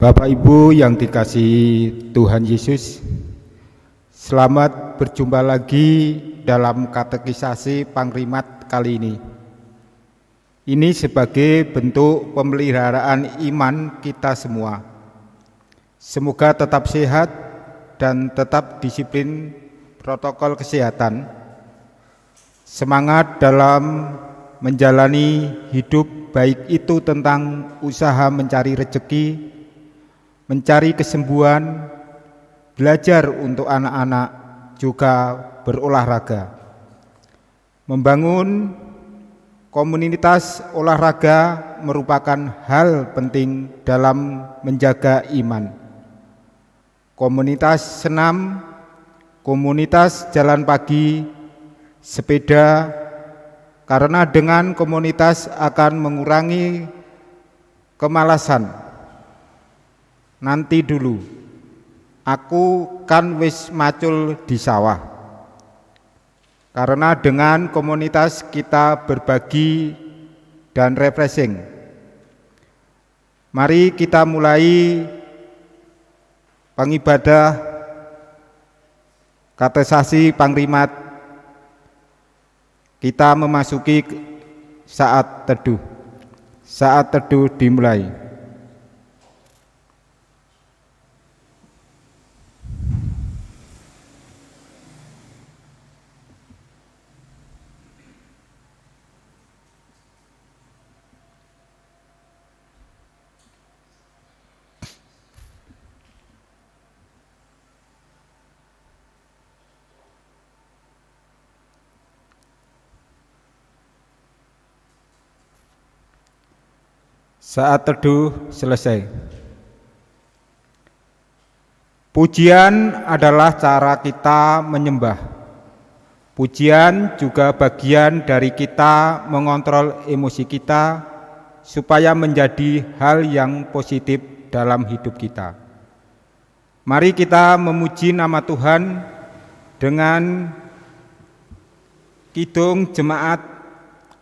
Bapak Ibu yang dikasihi Tuhan Yesus, selamat berjumpa lagi dalam katekisasi Pangrimat kali ini. Ini sebagai bentuk pemeliharaan iman kita semua. Semoga tetap sehat dan tetap disiplin protokol kesehatan. Semangat dalam menjalani hidup, baik itu tentang usaha mencari rezeki, mencari kesembuhan, belajar untuk anak-anak, juga berolahraga. Membangun komunitas olahraga merupakan hal penting dalam menjaga iman. Komunitas senam, komunitas jalan pagi, sepeda, karena dengan komunitas akan mengurangi kemalasan. Nanti dulu, aku kan wis macul di sawah. Karena dengan komunitas kita berbagi dan refreshing. Mari kita mulai pengibadah katekisasi Pangrimat. Kita memasuki saat teduh. Saat teduh dimulai. Saat teduh selesai. Pujian adalah cara kita menyembah. Pujian juga bagian dari kita mengontrol emosi kita supaya menjadi hal yang positif dalam hidup kita. Mari kita memuji nama Tuhan dengan Kidung Jemaat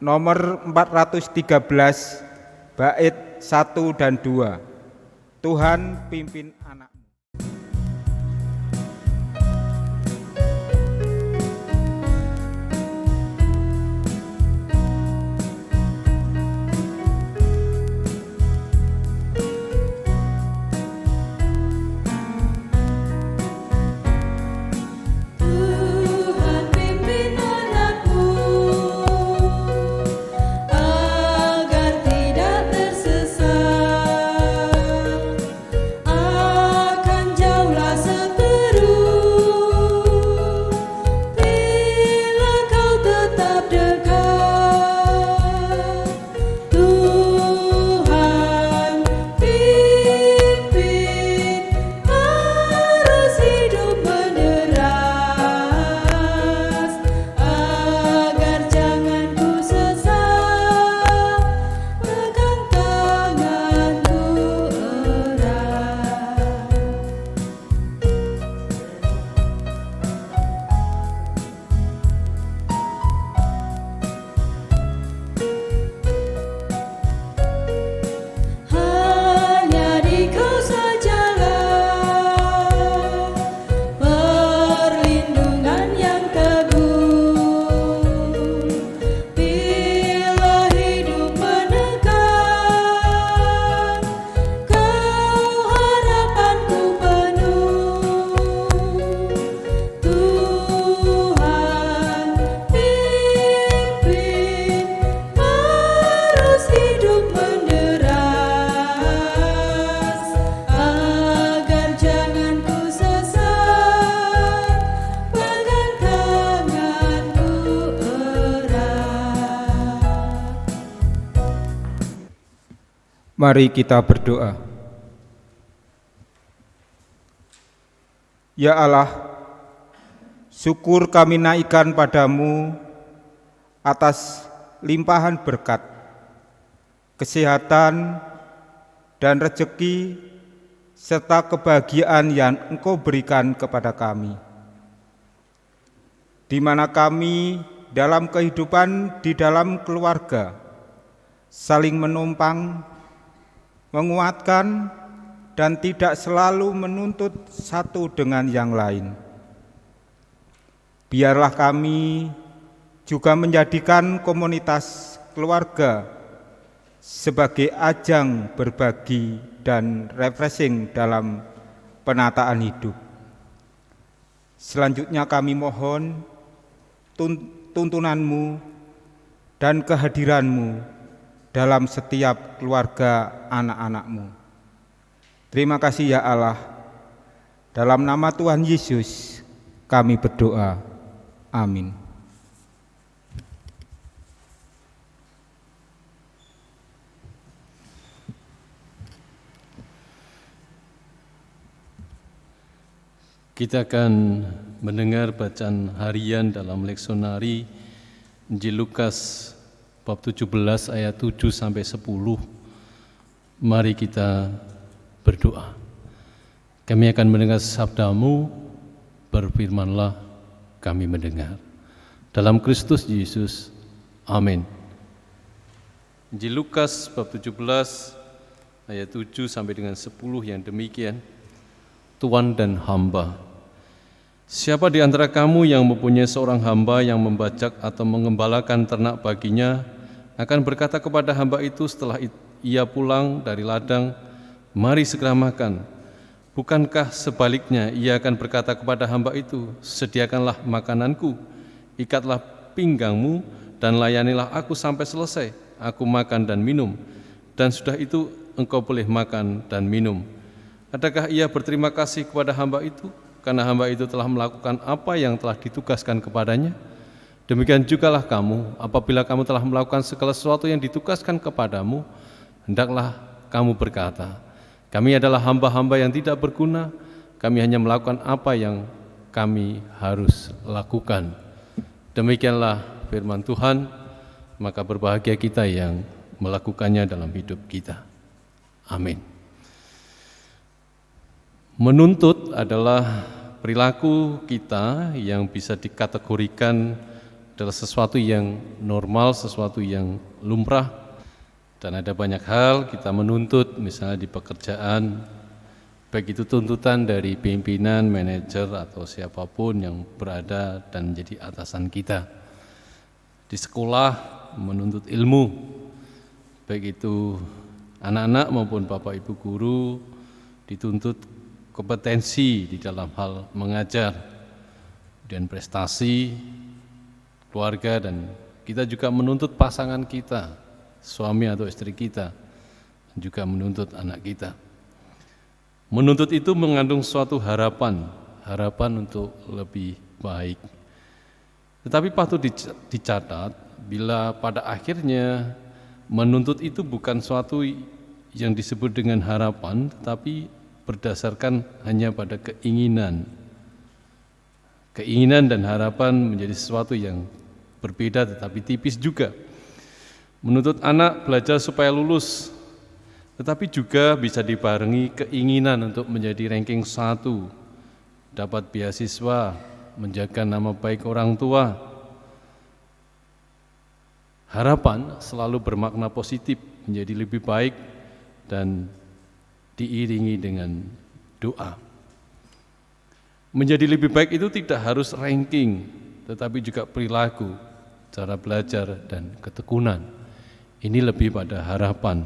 nomor 413 bait 1 dan 2. Tuhan pimpin anak. Mari kita berdoa. Ya Allah, syukur kami naikkan padamu atas limpahan berkat, kesehatan, dan rezeki, serta kebahagiaan yang Engkau berikan kepada kami. Di mana kami dalam kehidupan di dalam keluarga, saling menumpang, menguatkan, dan tidak selalu menuntut satu dengan yang lain. Biarlah kami juga menjadikan komunitas keluarga sebagai ajang berbagi dan refreshing dalam penataan hidup. Selanjutnya kami mohon tuntunanmu dan kehadiranmu dalam setiap keluarga anak-anakmu. Terima kasih ya Allah. Dalam nama Tuhan Yesus kami berdoa. Amin. Kita akan mendengar bacaan harian dalam leksonari Injil Lukas bab 17 ayat 7 sampai 10. Mari kita berdoa. Kami akan mendengar sabda-Mu, berfirmanlah, kami mendengar. Dalam Kristus Yesus, amin. Injil Lukas bab 17 ayat 7 sampai dengan 10 yang demikian. Tuan dan hamba. Siapa di antara kamu yang mempunyai seorang hamba yang membajak atau mengembalakan ternak baginya akan berkata kepada hamba itu setelah ia pulang dari ladang, mari segera makan. Bukankah sebaliknya ia akan berkata kepada hamba itu, sediakanlah makananku, ikatlah pinggangmu, dan layanilah aku sampai selesai. Aku makan dan minum, dan sudah itu engkau boleh makan dan minum. Adakah ia berterima kasih kepada hamba itu, karena hamba itu telah melakukan apa yang telah ditugaskan kepadanya? Demikian jugalah kamu, apabila kamu telah melakukan segala sesuatu yang ditugaskan kepadamu, hendaklah kamu berkata, kami adalah hamba-hamba yang tidak berguna, kami hanya melakukan apa yang kami harus lakukan. Demikianlah firman Tuhan, maka berbahagia kita yang melakukannya dalam hidup kita. Amin. Menuntut adalah perilaku kita yang bisa dikategorikan adalah sesuatu yang normal, sesuatu yang lumrah. Dan ada banyak hal kita menuntut, misalnya di pekerjaan, baik itu tuntutan dari pimpinan, manajer, atau siapapun yang berada dan menjadi atasan kita. Di sekolah menuntut ilmu, baik itu anak-anak maupun bapak ibu guru, dituntut kompetensi di dalam hal mengajar, dan prestasi, keluarga, dan kita juga menuntut pasangan kita, suami atau istri kita, dan juga menuntut anak kita. Menuntut itu mengandung suatu harapan untuk lebih baik. Tetapi patut dicatat, bila pada akhirnya menuntut itu bukan suatu yang disebut dengan harapan, tetapi berdasarkan hanya pada keinginan. Keinginan dan harapan menjadi sesuatu yang berbeda tetapi tipis juga. Menuntut anak belajar supaya lulus, tetapi juga bisa dibarengi keinginan untuk menjadi ranking 1, dapat beasiswa, menjaga nama baik orang tua. Harapan selalu bermakna positif, menjadi lebih baik dan diiringi dengan doa. Menjadi lebih baik itu tidak harus ranking, tetapi juga perilaku, cara belajar, dan ketekunan. Ini lebih pada harapan.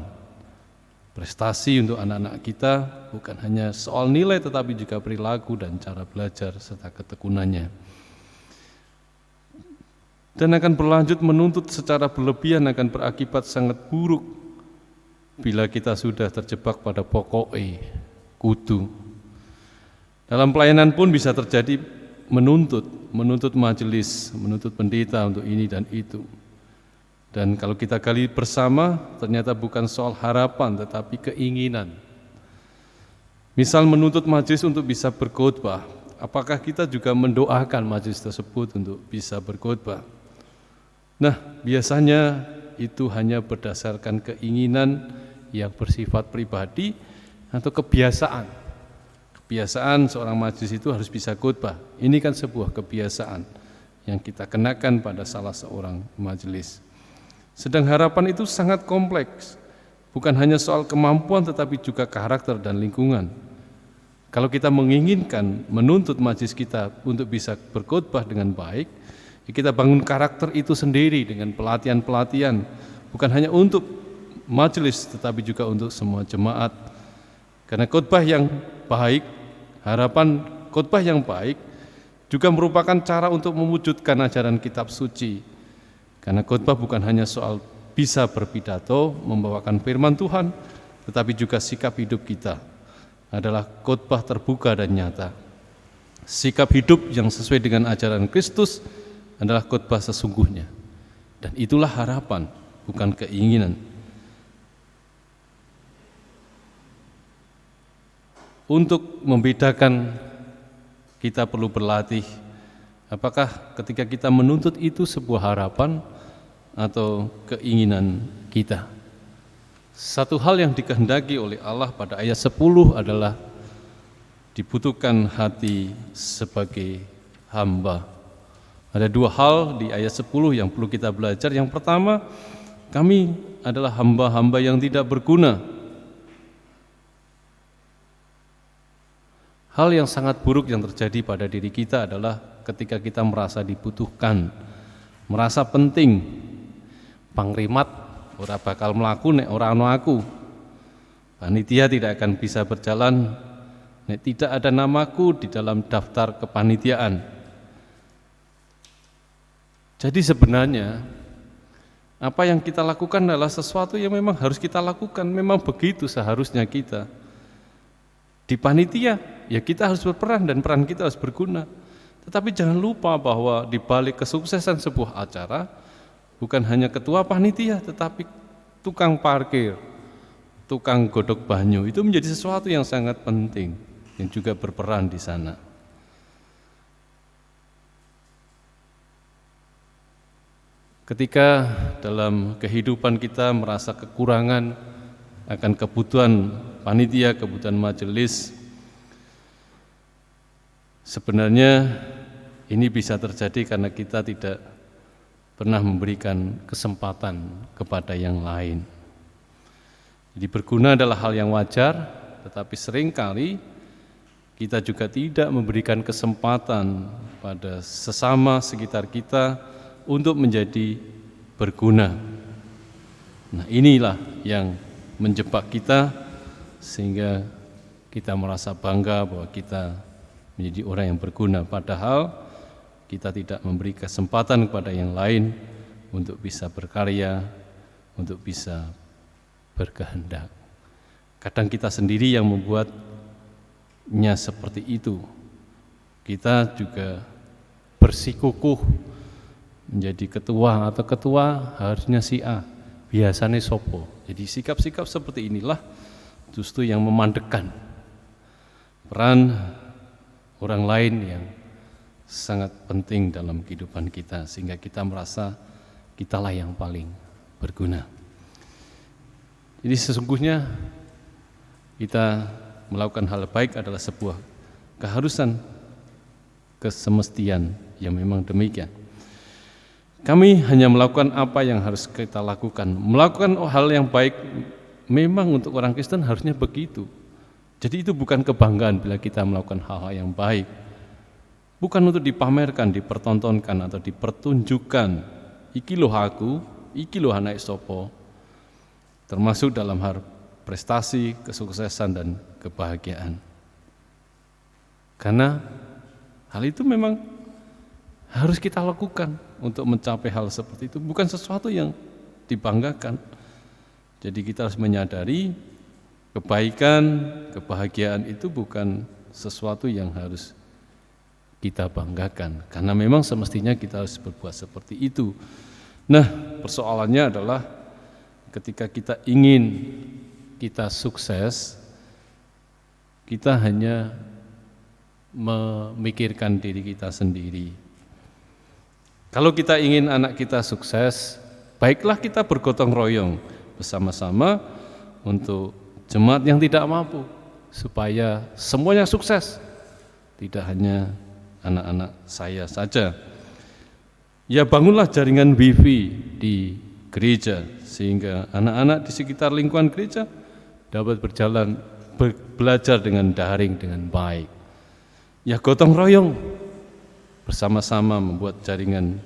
Prestasi untuk anak-anak kita bukan hanya soal nilai, tetapi juga perilaku dan cara belajar serta ketekunannya. Dan akan berlanjut menuntut secara berlebihan akan berakibat sangat buruk bila kita sudah terjebak pada pokoknya, kudu. Dalam pelayanan pun bisa terjadi menuntut majelis, menuntut pendeta untuk ini dan itu. Dan kalau kita gali bersama, ternyata bukan soal harapan, tetapi keinginan. Misal menuntut majelis untuk bisa berkhotbah, apakah kita juga mendoakan majelis tersebut untuk bisa berkhotbah? Nah, biasanya itu hanya berdasarkan keinginan yang bersifat pribadi atau kebiasaan. Kebiasaan seorang majelis itu harus bisa khotbah. Ini kan sebuah kebiasaan yang kita kenakan pada salah seorang majelis. Sedang harapan itu sangat kompleks, bukan hanya soal kemampuan tetapi juga karakter dan lingkungan. Kalau kita menginginkan menuntut majelis kita untuk bisa berkhotbah dengan baik, ya kita bangun karakter itu sendiri dengan pelatihan-pelatihan, bukan hanya untuk majelis tetapi juga untuk semua jemaat. Karena khotbah yang baik, harapan khotbah yang baik juga merupakan cara untuk mewujudkan ajaran kitab suci. Karena khotbah bukan hanya soal bisa berpidato, membawakan firman Tuhan, tetapi juga sikap hidup kita adalah khotbah terbuka dan nyata. Sikap hidup yang sesuai dengan ajaran Kristus adalah khotbah sesungguhnya. Dan itulah harapan, bukan keinginan. Untuk membedakan, kita perlu berlatih. Apakah ketika kita menuntut itu sebuah harapan atau keinginan kita? Satu hal yang dikehendaki oleh Allah pada ayat 10 adalah dibutuhkan hati sebagai hamba. Ada dua hal di ayat 10 yang perlu kita belajar. Yang pertama, kami adalah hamba-hamba yang tidak berguna. Hal yang sangat buruk yang terjadi pada diri kita adalah ketika kita merasa dibutuhkan, merasa penting. Pangrimat ora bakal mlaku nek ora ana aku. Panitia tidak akan bisa berjalan nek tidak ada namaku di dalam daftar kepanitiaan. Jadi sebenarnya apa yang kita lakukan adalah sesuatu yang memang harus kita lakukan, memang begitu seharusnya kita. Di panitia, ya kita harus berperan dan peran kita harus berguna. Tetapi jangan lupa bahwa di balik kesuksesan sebuah acara, bukan hanya ketua panitia, tetapi tukang parkir, tukang godok banyu, itu menjadi sesuatu yang sangat penting, yang juga berperan di sana. Ketika dalam kehidupan kita merasa kekurangan akan kebutuhan panitia, kebutuhan majelis, sebenarnya ini bisa terjadi karena kita tidak pernah memberikan kesempatan kepada yang lain. Jadi berguna adalah hal yang wajar, tetapi seringkali kita juga tidak memberikan kesempatan pada sesama sekitar kita untuk menjadi berguna. Nah, inilah yang menjebak kita sehingga kita merasa bangga bahwa kita menjadi orang yang berguna, padahal kita tidak memberi kesempatan kepada yang lain untuk bisa berkarya, untuk bisa berkehendak. Kadang kita sendiri yang membuatnya seperti itu. Kita juga bersikukuh menjadi ketua atau ketua harusnya si A, biasanya sopo. Jadi sikap-sikap seperti inilah justru yang memandekkan peran orang lain yang sangat penting dalam kehidupan kita, sehingga kita merasa kitalah yang paling berguna. Jadi sesungguhnya kita melakukan hal baik adalah sebuah keharusan, kesemestian yang memang demikian. Kami hanya melakukan apa yang harus kita lakukan. Melakukan hal yang baik memang untuk orang Kristen harusnya begitu. Jadi itu bukan kebanggaan bila kita melakukan hal-hal yang baik. Bukan untuk dipamerkan, dipertontonkan atau dipertunjukkan. Iki loh aku, iki loh anak sopo. Termasuk dalam hal prestasi, kesuksesan dan kebahagiaan. Karena hal itu memang harus kita lakukan untuk mencapai hal seperti itu, bukan sesuatu yang dibanggakan. Jadi kita harus menyadari kebaikan, kebahagiaan itu bukan sesuatu yang harus kita banggakan, karena memang semestinya kita harus berbuat seperti itu. Nah, persoalannya adalah ketika kita ingin kita sukses, kita hanya memikirkan diri kita sendiri. Kalau kita ingin anak kita sukses, baiklah kita bergotong royong bersama-sama untuk jemaat yang tidak mampu, supaya semuanya sukses, tidak hanya anak-anak saya saja. Ya bangunlah jaringan wifi di gereja, sehingga anak-anak di sekitar lingkungan gereja dapat belajar dengan daring dengan baik. Ya, gotong royong bersama-sama membuat jaringan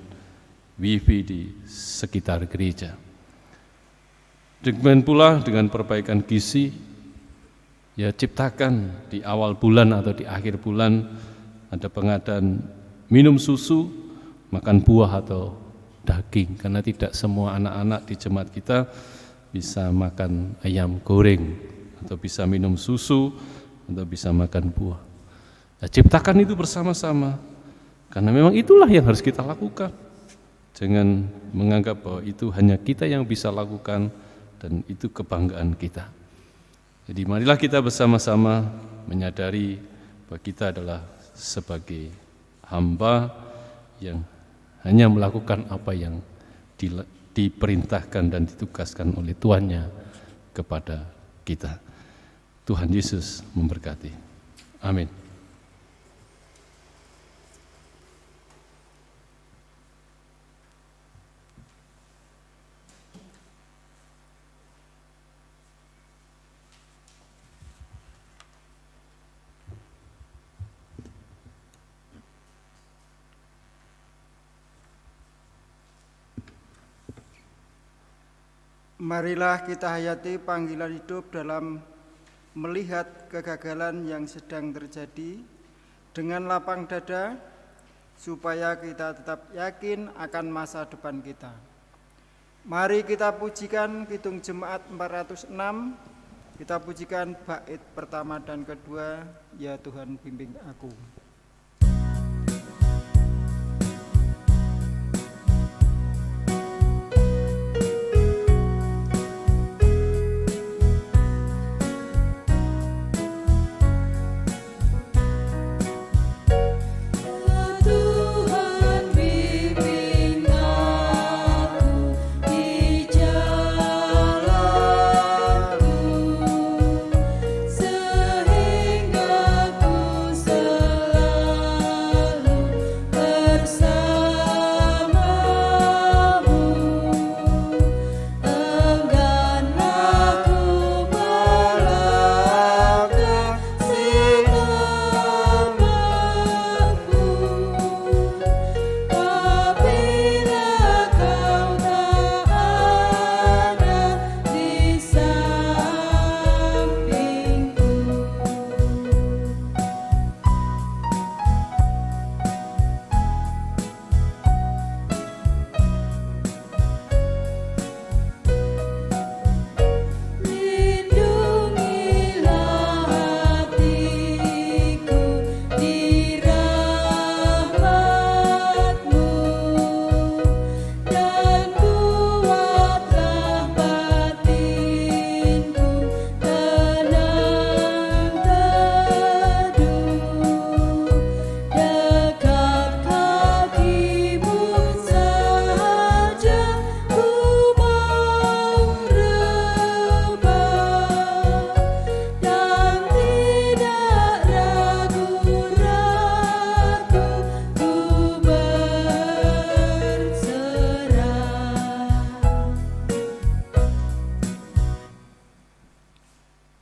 wifi di sekitar gereja. Demikian pula dengan perbaikan gizi, ya ciptakan di awal bulan atau di akhir bulan ada pengadaan minum susu, makan buah atau daging, karena tidak semua anak-anak di jemaat kita bisa makan ayam goreng atau bisa minum susu atau bisa makan buah. Ya, ciptakan itu bersama-sama, karena memang itulah yang harus kita lakukan. Jangan menganggap bahwa itu hanya kita yang bisa lakukan dan itu kebanggaan kita. Jadi marilah kita bersama-sama menyadari bahwa kita adalah sebagai hamba yang hanya melakukan apa yang diperintahkan dan ditugaskan oleh Tuhannya kepada kita. Tuhan Yesus memberkati. Amin. Marilah kita hayati panggilan hidup dalam melihat kegagalan yang sedang terjadi dengan lapang dada, supaya kita tetap yakin akan masa depan kita. Mari kita pujikan Kidung Jemaat 406, kita pujikan bait pertama dan kedua, Ya Tuhan bimbing aku.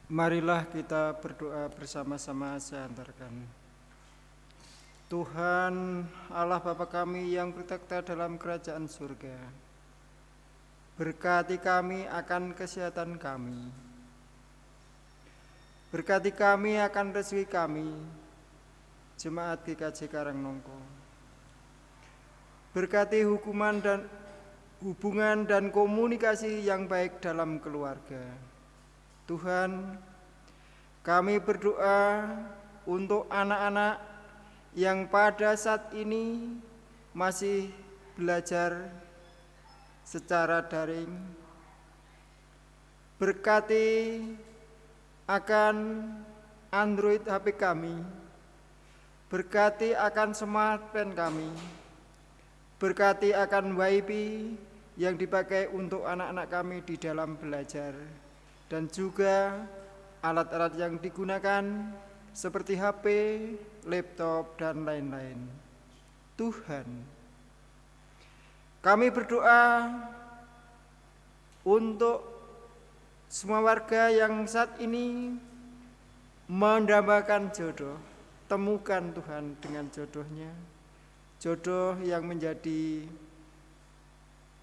Marilah kita berdoa bersama-sama, saya antarkan. Tuhan Allah Bapa kami yang bertakhta dalam kerajaan surga, berkati kami akan kesehatan kami, berkati kami akan rezeki kami, Jemaat GKJ Karangnongko. Berkati hubungan dan komunikasi yang baik dalam keluarga. Tuhan, kami berdoa untuk anak-anak yang pada saat ini masih belajar secara daring. Berkati akan Android HP kami, berkati akan smartphone kami, berkati akan WiFi yang dipakai untuk anak-anak kami di dalam belajar, dan juga alat-alat yang digunakan seperti HP, laptop, dan lain-lain. Tuhan, kami berdoa untuk semua warga yang saat ini mendambakan jodoh, temukan Tuhan dengan jodohnya, jodoh yang menjadi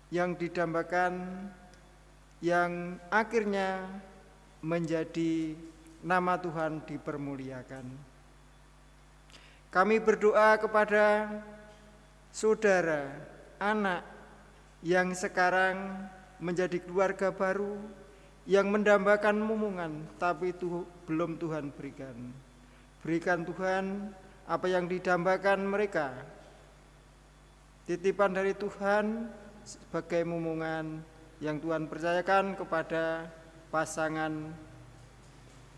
yang didambakan, yang akhirnya menjadi nama Tuhan dipermuliakan. Kami berdoa kepada saudara, anak yang sekarang menjadi keluarga baru, yang mendambakan momongan, tapi itu belum Tuhan berikan. Berikan Tuhan apa yang didambakan mereka, titipan dari Tuhan sebagai momongan yang Tuhan percayakan kepada pasangan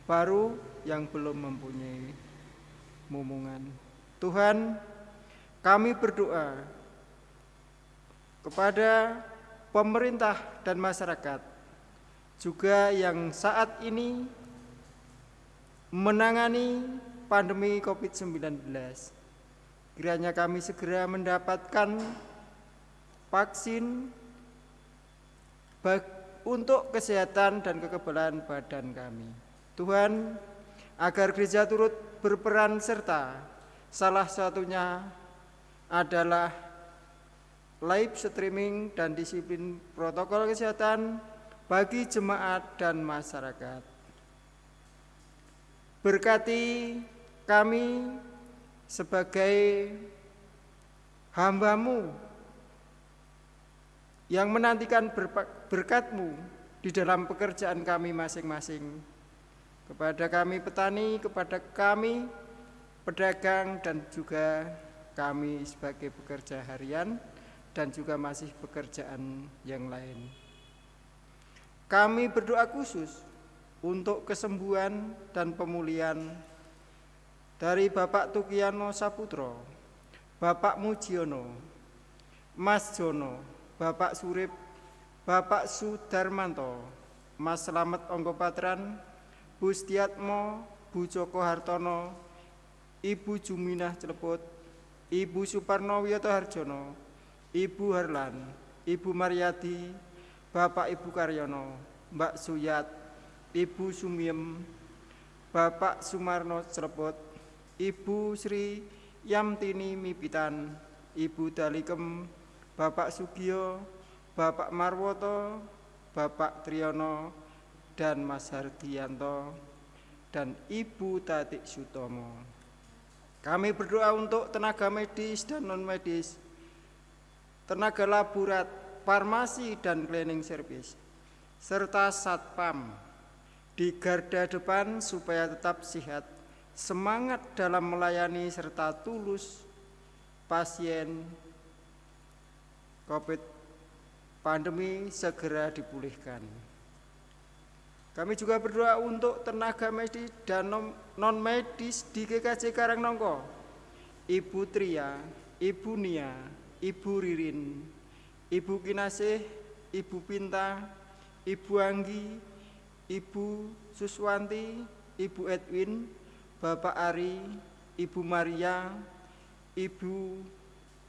baru yang belum mempunyai momongan. Tuhan, kami berdoa kepada pemerintah dan masyarakat juga yang saat ini menangani pandemi COVID-19. Kiranya kami segera mendapatkan vaksin untuk kesehatan dan kekebalan badan kami. Tuhan, agar gereja turut berperan serta, salah satunya adalah live streaming dan disiplin protokol kesehatan bagi jemaat dan masyarakat. Berkati kami sebagai hamba-Mu yang menantikan berkat-Mu di dalam pekerjaan kami masing-masing. Kepada kami petani, kepada kami pedagang, dan juga kami sebagai pekerja harian, dan juga masih pekerjaan yang lain. Kami berdoa khusus untuk kesembuhan dan pemulihan dari Bapak Tukiano Saputro, Bapak Mujiono, Mas Jono, Bapak Surip, Bapak Sudarmanto, Mas Slamet Ongkopatran, Bu Setiatmo, Bu Joko Hartono, Ibu Juminah Celeput, Ibu Suparno Wiyoto Harjono, Ibu Harlan, Ibu Mariadi, Bapak Ibu Karyono, Mbak Suyat, Ibu Sumiem, Bapak Sumarno Celeput, Ibu Sri Yamtini Mipitan, Ibu Dalikem, Bapak Sugio, Bapak Marwoto, Bapak Triyono, dan Mas Hardianto, dan Ibu Tatik Sutomo. Kami berdoa untuk tenaga medis dan non-medis, tenaga laborat, farmasi dan cleaning service, serta satpam di garda depan supaya tetap sehat, semangat dalam melayani serta tulus pasien COVID pandemi segera dipulihkan. Kami juga berdoa untuk tenaga medis dan non-medis di GKJ Karangnongko, Ibu Tria, Ibu Nia, Ibu Ririn, Ibu Kinasih, Ibu Pinta, Ibu Anggi, Ibu Suswanti, Ibu Edwin, Bapak Ari, Ibu Maria, Ibu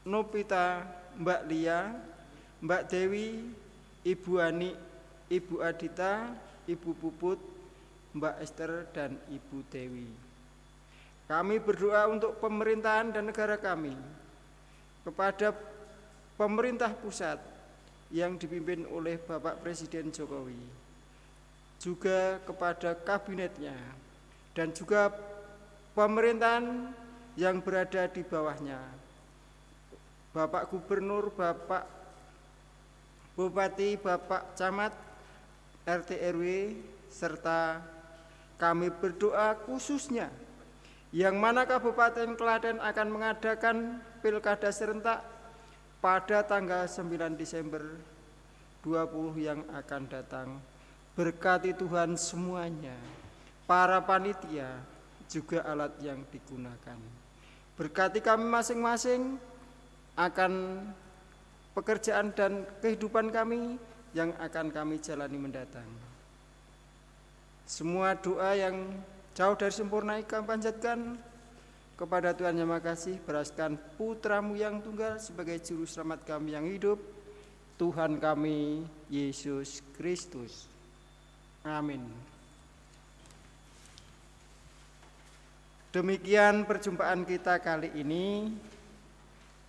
Nopita, Mbak Lia, Mbak Dewi, Ibu Ani, Ibu Adita, Ibu Puput, Mbak Esther, dan Ibu Dewi. Kami berdoa untuk pemerintahan dan negara kami, kepada pemerintah pusat yang dipimpin oleh Bapak Presiden Jokowi, juga kepada kabinetnya, dan juga pemerintahan yang berada di bawahnya, Bapak Gubernur, Bapak Bupati, Bapak Camat, RT RW, serta kami berdoa khususnya yang mana Kabupaten Klaten akan mengadakan pilkada serentak pada tanggal 9 Desember 20 yang akan datang. Berkati Tuhan semuanya, para panitia, juga alat yang digunakan. Berkati kami masing-masing akan pekerjaan dan kehidupan kami yang akan kami jalani mendatang. Semua doa yang jauh dari sempurna kami panjatkan kepada Tuhan Yang Maha Kasih, beraskan putra-Mu yang tunggal sebagai juru selamat kami yang hidup, Tuhan kami Yesus Kristus. Amin. Demikian perjumpaan kita kali ini.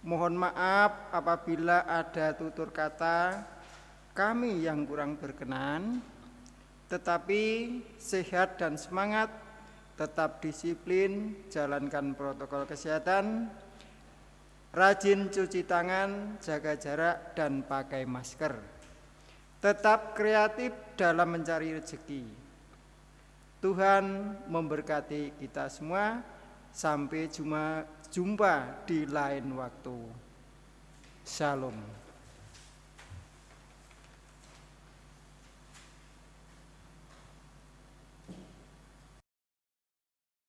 Mohon maaf apabila ada tutur kata kami yang kurang berkenan, tetapi sehat dan semangat, tetap disiplin, jalankan protokol kesehatan, rajin cuci tangan, jaga jarak, dan pakai masker. Tetap kreatif dalam mencari rezeki. Tuhan memberkati kita semua. Sampai jumpa di lain waktu. Shalom.